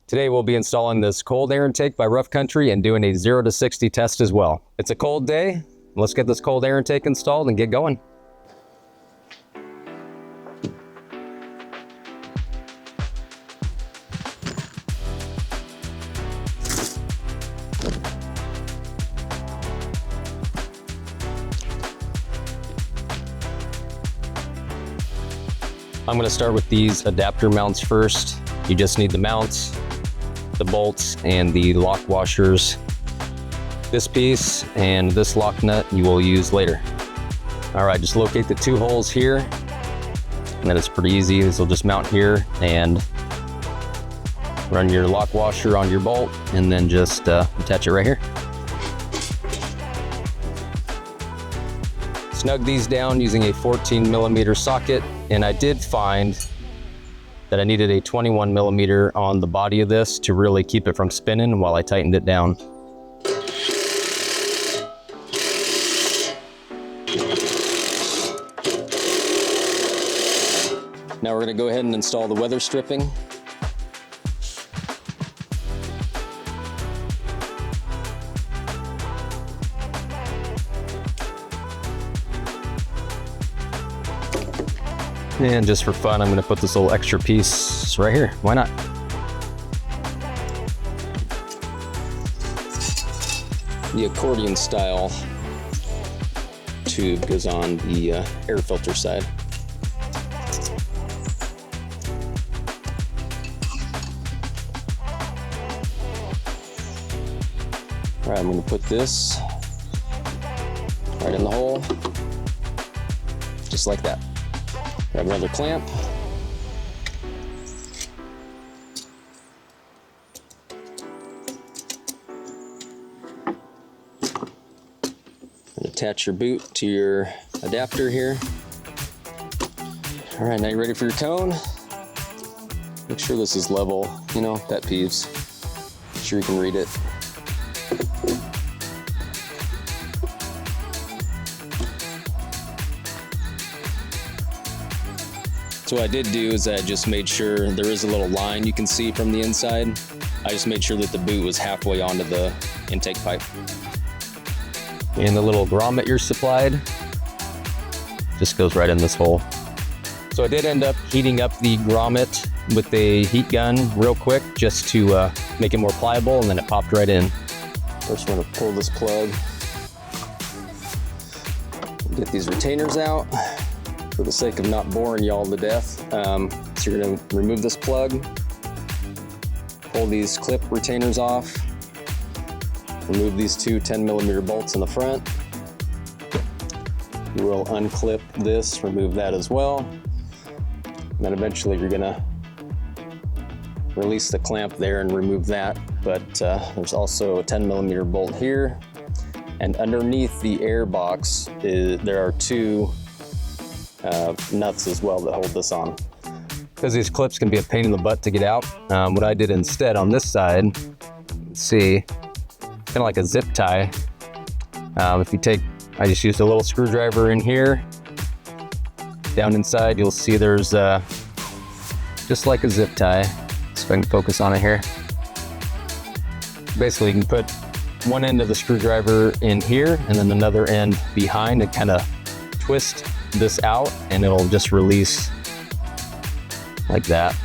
Today we'll be installing this cold air intake by Rough Country and doing a 0 to 60 test as well. It's a cold day. Let's get this cold air intake installed and get going. I'm going to start with these adapter mounts first. You just need the mounts, the bolts, and the lock washers. This piece and this lock nut you will use later. All right, just locate the two holes here, and then it's pretty easy. This will just mount here and run your lock washer on your bolt, and then just attach it right here. Snug these down using a 14mm socket, and I did find that I needed a 21mm on the body of this to really keep it from spinning while I tightened it down. Now we're going to go ahead and install the weather stripping. And just for fun, I'm going to put this little extra piece right here. Why not? The accordion style tube goes on the air filter side. All right, I'm going to put this right in the hole, just like that. Grab another clamp. And attach your boot to your adapter here. All right, now you're ready for your cone. Make sure this is level, you know, pet peeves. Make sure you can read it. So what I did do is I just made sure there is a little line you can see from the inside. I just made sure that the boot was halfway onto the intake pipe. And the little grommet you're supplied just goes right in this hole. So I did end up heating up the grommet with a heat gun real quick just to make it more pliable, and then it popped right in. First, we're gonna pull this plug, get these retainers out. For the sake of not boring y'all to death, so you're gonna remove this plug, pull these clip retainers off, remove these two 10mm bolts in the front. You will unclip this, remove that as well. And then eventually you're gonna release the clamp there and remove that. But there's also a 10mm bolt here. And underneath the air box, there are two nuts as well that hold this on. Because these clips can be a pain in the butt to get out, what I did instead on this side, let's see, kind of like a zip tie. If you take, I just used a little screwdriver in here. Down inside, you'll see there's just like a zip tie. So I can focus on it here. Basically, you can put one end of the screwdriver in here and then another end behind and kind of twist this out, and it'll just release like that.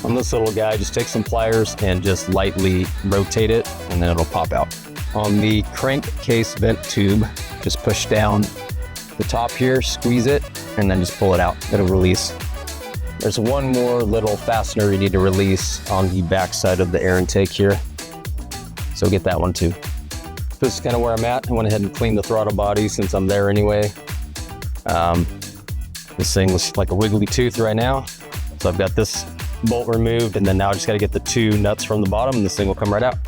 On this little guy, just take some pliers and just lightly rotate it, and then it'll pop out. On the crankcase vent tube, just push down the top here, squeeze it, and then just pull it out. It'll release. There's one more little fastener you need to release on the back side of the air intake here, so get that one too. This is kind of where I'm at. I went ahead and cleaned the throttle body since I'm there anyway. This thing was like a wiggly tooth right now. So I've got this bolt removed, and then now I just gotta get the two nuts from the bottom, and this thing will come right out.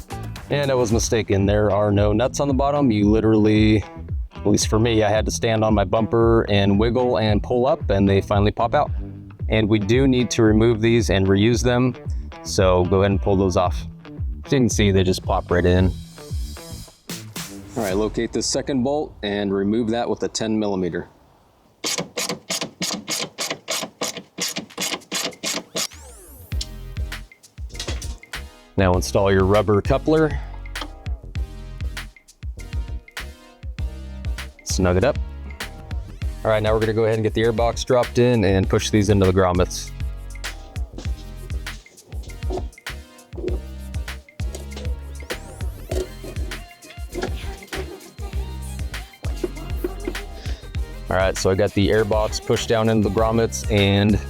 And I was mistaken, there are no nuts on the bottom. You literally, at least for me, I had to stand on my bumper and wiggle and pull up, and they finally pop out. And we do need to remove these and reuse them. So go ahead and pull those off. As you can see, they just pop right in. All right, locate this second bolt and remove that with a 10mm. Now install your rubber coupler. Snug it up. All right, now we're gonna go ahead and get the air box dropped in and push these into the grommets. All right, so I got the air box pushed down into the grommets and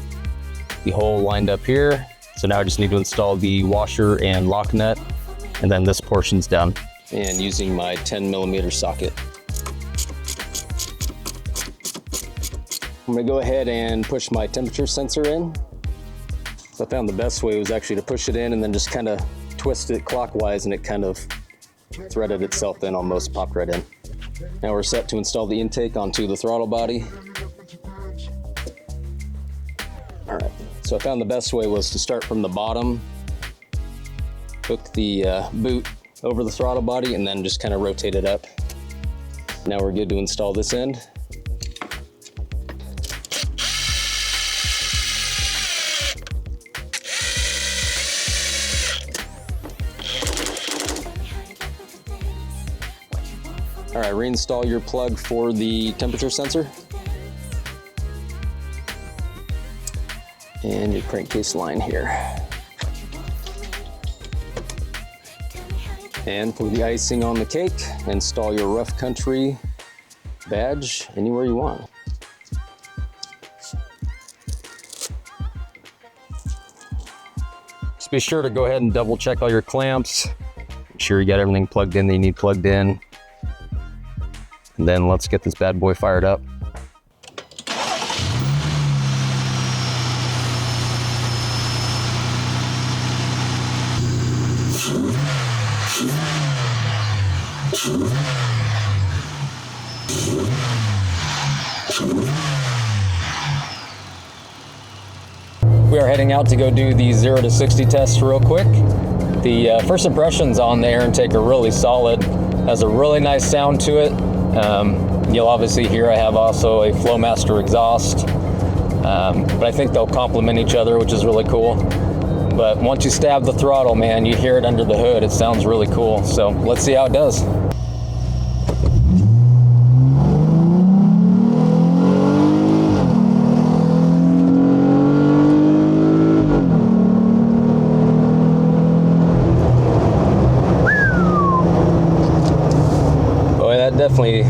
the hole lined up here. So now I just need to install the washer and lock nut, and then this portion's done. And using my 10mm socket. I'm gonna go ahead and push my temperature sensor in. So I found the best way was actually to push it in and then just kind of twist it clockwise, and it kind of threaded itself in, almost popped right in. Now we're set to install the intake onto the throttle body. All right, so I found the best way was to start from the bottom, hook the boot over the throttle body, and then just kind of rotate it up. Now we're good to install this end. All right, reinstall your plug for the temperature sensor. And your crankcase line here. And for the icing on the cake, install your Rough Country badge anywhere you want. Just be sure to go ahead and double check all your clamps. Make sure you got everything plugged in that you need plugged in. And then let's get this bad boy fired up. We are heading out to go do the 0 to 60 test real quick. The first impressions on the air intake are really solid. Has a really nice sound to it. You'll obviously hear I have also a Flowmaster exhaust, but I think they'll complement each other, which is really cool. But once you stab the throttle, man, you hear it under the hood. It sounds really cool. So let's see how it does. Boy, that definitely,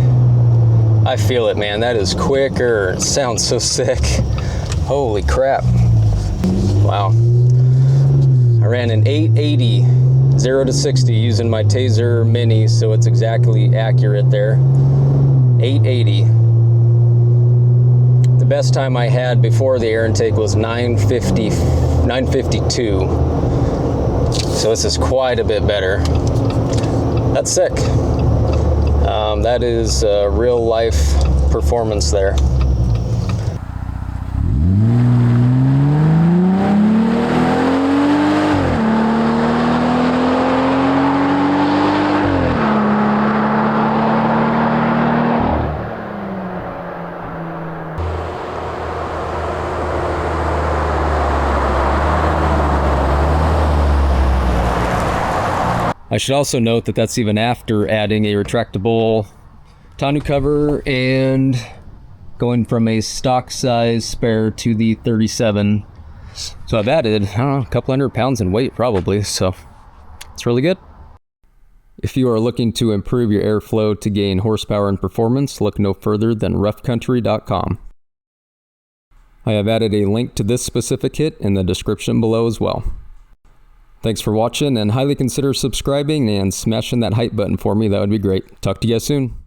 I feel it, man. That is quicker. It sounds so sick. Holy crap. Wow. I ran an 880 0 to 60 using my Taser Mini, so it's exactly accurate there. 880. The best time I had before the air intake was 952. So this is quite a bit better. That's sick. That is real life performance there. I should also note that that's even after adding a retractable tonneau cover and going from a stock size spare to the 37. So I've added, I don't know, a couple hundred pounds in weight probably, so it's really good. If you are looking to improve your airflow to gain horsepower and performance, look no further than roughcountry.com. I have added a link to this specific kit in the description below as well. Thanks for watching, and highly consider subscribing and smashing that hype button for me. That would be great. Talk to you guys soon.